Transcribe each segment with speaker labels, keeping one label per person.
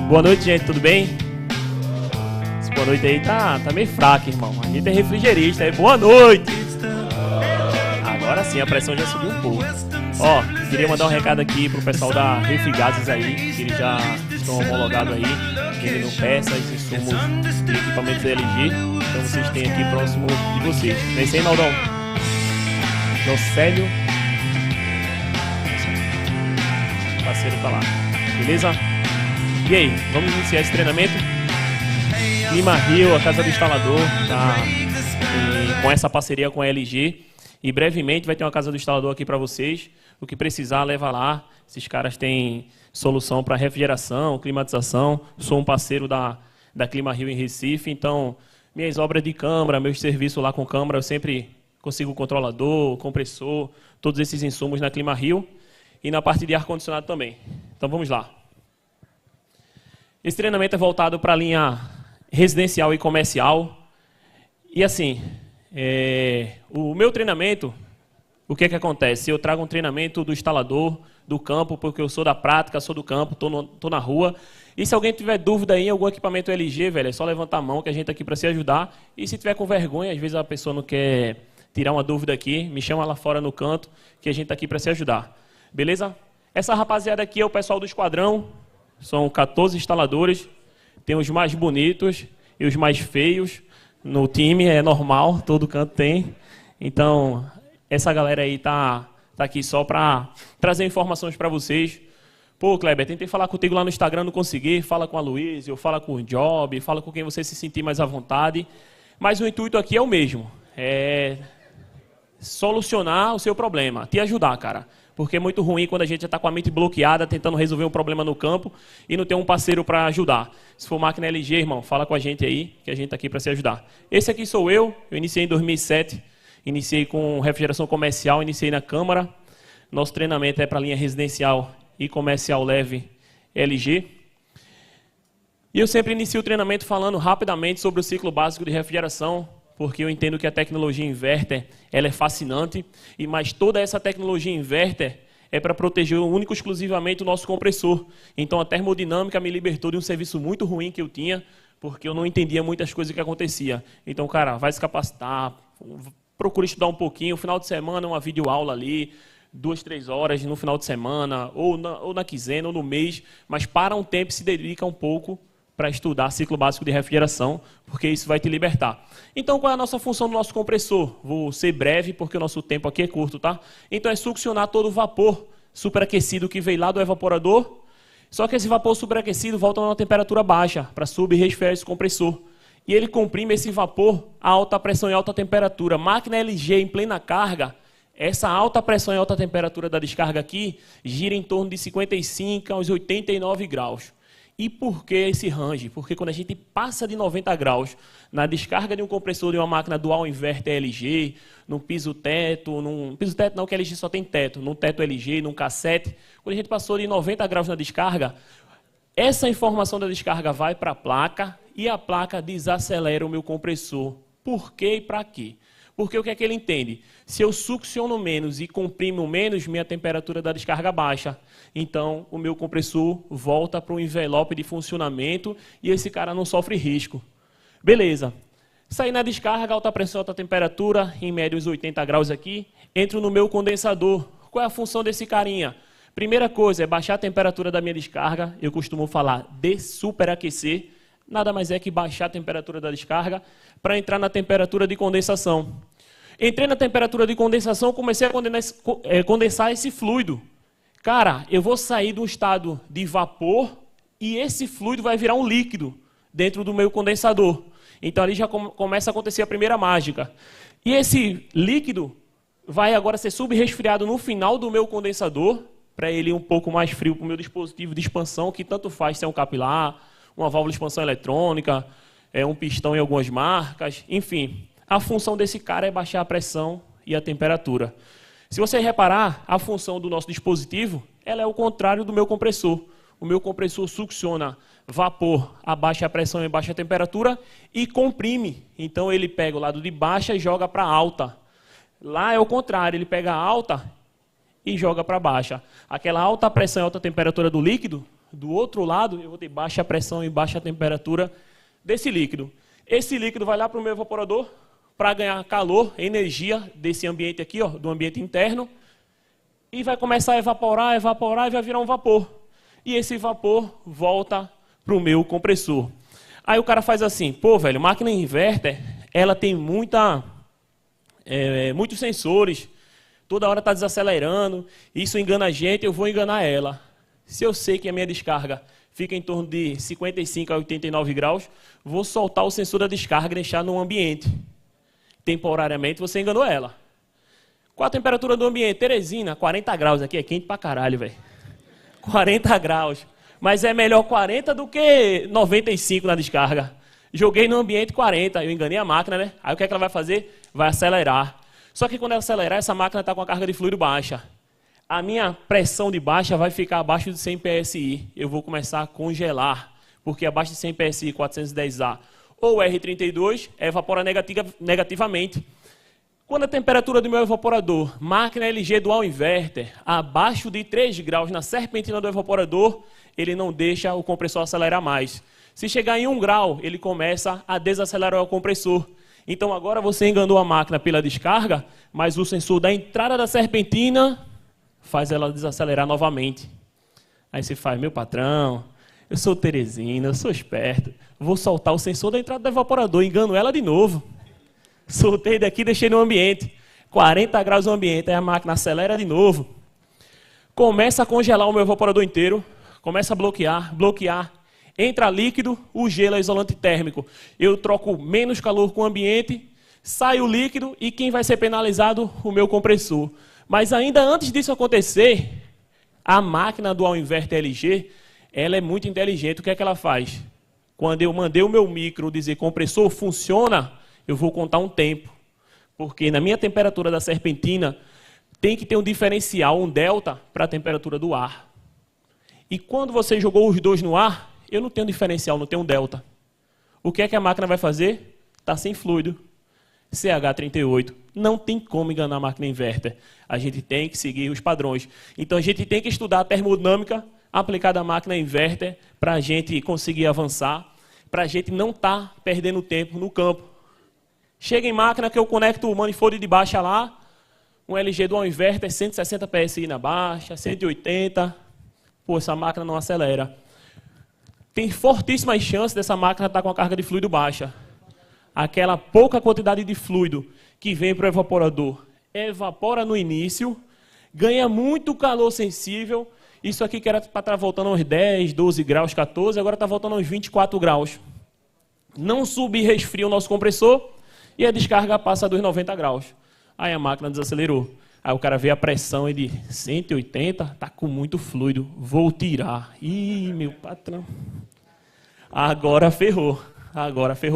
Speaker 1: Boa noite, gente, tudo bem? Esse boa noite aí tá meio fraco, irmão. A gente é refrigerista, é boa noite! Agora sim, a pressão já subiu um pouco. Ó, queria mandar um recado aqui pro pessoal da Refrigases aí, que eles já estão homologados aí, vendendo peças, insumos e equipamentos LG. Então vocês têm aqui próximo de vocês. Não é isso aí, Naldão? Jocélio. O parceiro tá lá. Beleza? E aí, vamos iniciar esse treinamento? Clima Rio, a casa do instalador, tá com essa parceria com a LG. E brevemente vai ter uma casa do instalador aqui para vocês. O que precisar, leva lá. Esses caras têm solução para refrigeração, climatização. Sou um parceiro da Clima Rio em Recife. Então, minhas obras de câmara, meus serviços lá com câmara, eu sempre consigo controlador, compressor, todos esses insumos na Clima Rio. E na parte de ar-condicionado também. Então, vamos lá. Esse treinamento é voltado para a linha residencial e comercial. E assim, o meu treinamento, o que acontece? Eu trago um treinamento do instalador, do campo, porque eu sou da prática, sou do campo, tô na rua. E se alguém tiver dúvida aí em algum equipamento LG, velho, é só levantar a mão que a gente está aqui para se ajudar. E se tiver com vergonha, às vezes a pessoa não quer tirar uma dúvida aqui, me chama lá fora no canto, que a gente está aqui para se ajudar. Beleza? Essa rapaziada aqui é o pessoal do esquadrão. São 14 instaladores, tem os mais bonitos e os mais feios. No time é normal, todo canto tem. Então, essa galera aí tá aqui só para trazer informações para vocês. Pô, Kleber, tentei falar contigo lá no Instagram, não consegui. Fala com a Luísa, fala com o Job, fala com quem você se sentir mais à vontade. Mas o intuito aqui é o mesmo, é solucionar o seu problema, te ajudar, cara. Porque é muito ruim quando a gente já está com a mente bloqueada, tentando resolver um problema no campo e não tem um parceiro para ajudar. Se for máquina LG, irmão, fala com a gente aí, que a gente está aqui para se ajudar. Esse aqui sou eu iniciei em 2007, iniciei com refrigeração comercial, iniciei na Câmara. Nosso treinamento é para a linha residencial e comercial leve LG. E eu sempre inicio o treinamento falando rapidamente sobre o ciclo básico de refrigeração, porque eu entendo que a tecnologia inverter ela é fascinante, mas toda essa tecnologia inverter é para proteger único e exclusivamente o nosso compressor. Então a termodinâmica me libertou de um serviço muito ruim que eu tinha, porque eu não entendia muitas coisas que acontecia. Então, cara, vai se capacitar, procura estudar um pouquinho, final de semana uma videoaula ali, 2, 3 horas no final de semana, ou na quinzena, ou no mês, mas para um tempo e se dedica um pouco para estudar ciclo básico de refrigeração, porque isso vai te libertar. Então, qual é a nossa função do nosso compressor? Vou ser breve, porque o nosso tempo aqui é curto, tá? Então, é succionar todo o vapor superaquecido que veio lá do evaporador, só que esse vapor superaquecido volta a uma temperatura baixa, para sub e resfriar esse compressor. E ele comprime esse vapor a alta pressão e alta temperatura. Máquina LG em plena carga, essa alta pressão e alta temperatura da descarga aqui gira em torno de 55 aos 89 graus. E por que esse range? Porque quando a gente passa de 90 graus na descarga de um compressor de uma máquina dual inverter LG, num piso-teto não, que a LG só tem teto, num teto LG, num cassete, quando a gente passou de 90 graus na descarga, essa informação da descarga vai para a placa e a placa desacelera o meu compressor. Por quê e para quê? Porque o que é que ele entende? Se eu succiono menos e comprimo menos, minha temperatura da descarga baixa. Então, o meu compressor volta para o envelope de funcionamento e esse cara não sofre risco. Beleza. Saí na descarga, alta pressão, alta temperatura, em média uns 80 graus aqui. Entro no meu condensador. Qual é a função desse carinha? Primeira coisa é baixar a temperatura da minha descarga. Eu costumo falar de superaquecer. Nada mais é que baixar a temperatura da descarga para entrar na temperatura de condensação. Entrei na temperatura de condensação, comecei a condensar esse fluido. Cara, eu vou sair de um estado de vapor e esse fluido vai virar um líquido dentro do meu condensador. Então ali já começa a acontecer a primeira mágica. E esse líquido vai agora ser subresfriado no final do meu condensador, para ele ir um pouco mais frio para o meu dispositivo de expansão, que tanto faz se é um capilar, uma válvula de expansão eletrônica, um pistão em algumas marcas, enfim. A função desse cara é baixar a pressão e a temperatura. Se você reparar, a função do nosso dispositivo ela é o contrário do meu compressor. O meu compressor succiona vapor a baixa pressão e baixa temperatura e comprime. Então ele pega o lado de baixa e joga para alta. Lá é o contrário, ele pega a alta e joga para baixa. Aquela alta pressão e alta temperatura do líquido do outro lado, eu vou ter baixa pressão e baixa temperatura desse líquido. Esse líquido vai lá para o meu evaporador para ganhar calor, energia desse ambiente aqui, ó, do ambiente interno, e vai começar a evaporar, evaporar e vai virar um vapor. E esse vapor volta para o meu compressor. Aí o cara faz assim, pô, velho, máquina inverter, ela tem muitos sensores, toda hora está desacelerando, isso engana a gente, eu vou enganar ela. Se eu sei que a minha descarga fica em torno de 55 a 89 graus, vou soltar o sensor da descarga e deixar no ambiente. Temporariamente você enganou ela. Qual a temperatura do ambiente? Teresina, 40 graus. Aqui é quente pra caralho, velho. 40 graus. Mas é melhor 40 do que 95 na descarga. Joguei no ambiente 40, eu enganei a máquina, né? Aí o que é que ela vai fazer? Vai acelerar. Só que quando ela acelerar, essa máquina está com a carga de fluido baixa. A minha pressão de baixa vai ficar abaixo de 100 PSI. Eu vou começar a congelar, porque abaixo de 100 PSI 410A ou R32 evapora negativamente. Quando a temperatura do meu evaporador, máquina LG Dual Inverter, abaixo de 3 graus na serpentina do evaporador, ele não deixa o compressor acelerar mais. Se chegar em 1 grau, ele começa a desacelerar o compressor. Então agora você enganou a máquina pela descarga, mas o sensor da entrada da serpentina faz ela desacelerar novamente. Aí você faz, meu patrão, eu sou Teresina, eu sou esperto, vou soltar o sensor da entrada do evaporador, engano ela de novo. Soltei daqui, deixei no ambiente. 40 graus no ambiente, aí a máquina acelera de novo. Começa a congelar o meu evaporador inteiro, começa a bloquear. Entra líquido, o gelo é isolante térmico. Eu troco menos calor com o ambiente, sai o líquido e quem vai ser penalizado? O meu compressor. Mas ainda antes disso acontecer, a máquina Dual Inverter LG, ela é muito inteligente. O que é que ela faz? Quando eu mandei o meu micro dizer compressor funciona, eu vou contar um tempo. Porque na minha temperatura da serpentina, tem que ter um diferencial, um delta, para a temperatura do ar. E quando você jogou os dois no ar, eu não tenho diferencial, não tenho um delta. O que é que a máquina vai fazer? Está sem fluido. CH38. Não tem como enganar a máquina inverter. A gente tem que seguir os padrões. Então a gente tem que estudar a termodinâmica aplicada à máquina inverter para a gente conseguir avançar, para a gente não estar perdendo tempo no campo. Chega em máquina que eu conecto o manifold de baixa lá, um LG Dual Inverter, 160 PSI na baixa, 180. Pô, essa máquina não acelera. Tem fortíssimas chances dessa máquina estar com a carga de fluido baixa. Aquela pouca quantidade de fluido que vem para o evaporador evapora no início, ganha muito calor sensível. Isso aqui que era para estar voltando uns 10, 12 graus, 14, agora está voltando uns 24 graus. Não resfria o nosso compressor e a descarga passa dos 90 graus. Aí a máquina desacelerou. Aí o cara vê a pressão de 180, está com muito fluido, vou tirar. Ih, meu patrão. Agora ferrou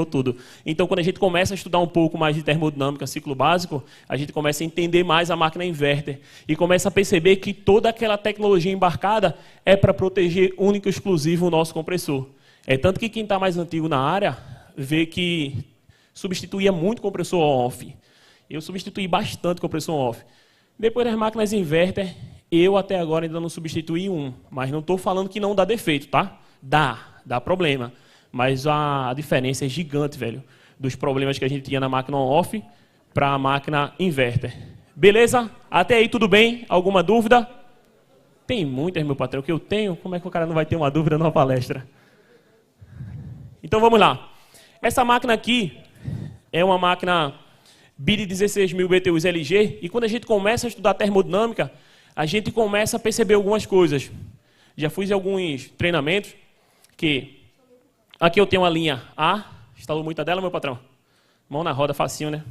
Speaker 1: tudo. Então, quando a gente começa a estudar um pouco mais de termodinâmica, ciclo básico, a gente começa a entender mais a máquina inverter e começa a perceber que toda aquela tecnologia embarcada é para proteger único e exclusivo o nosso compressor. É tanto que quem está mais antigo na área vê que substituía muito compressor off. Eu substituí bastante compressor off. Depois das máquinas inverter, eu até agora ainda não substituí um, mas não estou falando que não dá defeito, tá? Dá problema. Mas a diferença é gigante, velho, dos problemas que a gente tinha na máquina on-off para a máquina inverter. Beleza? Até aí tudo bem? Alguma dúvida? Tem muitas, meu patrão, que eu tenho. Como é que o cara não vai ter uma dúvida numa palestra? Então vamos lá. Essa máquina aqui é uma máquina BID 16.000 BTUs LG, e quando a gente começa a estudar termodinâmica, a gente começa a perceber algumas coisas. Já fiz alguns treinamentos que... Aqui eu tenho uma linha A. Instalou muita dela, meu patrão? Mão na roda, facinho, né?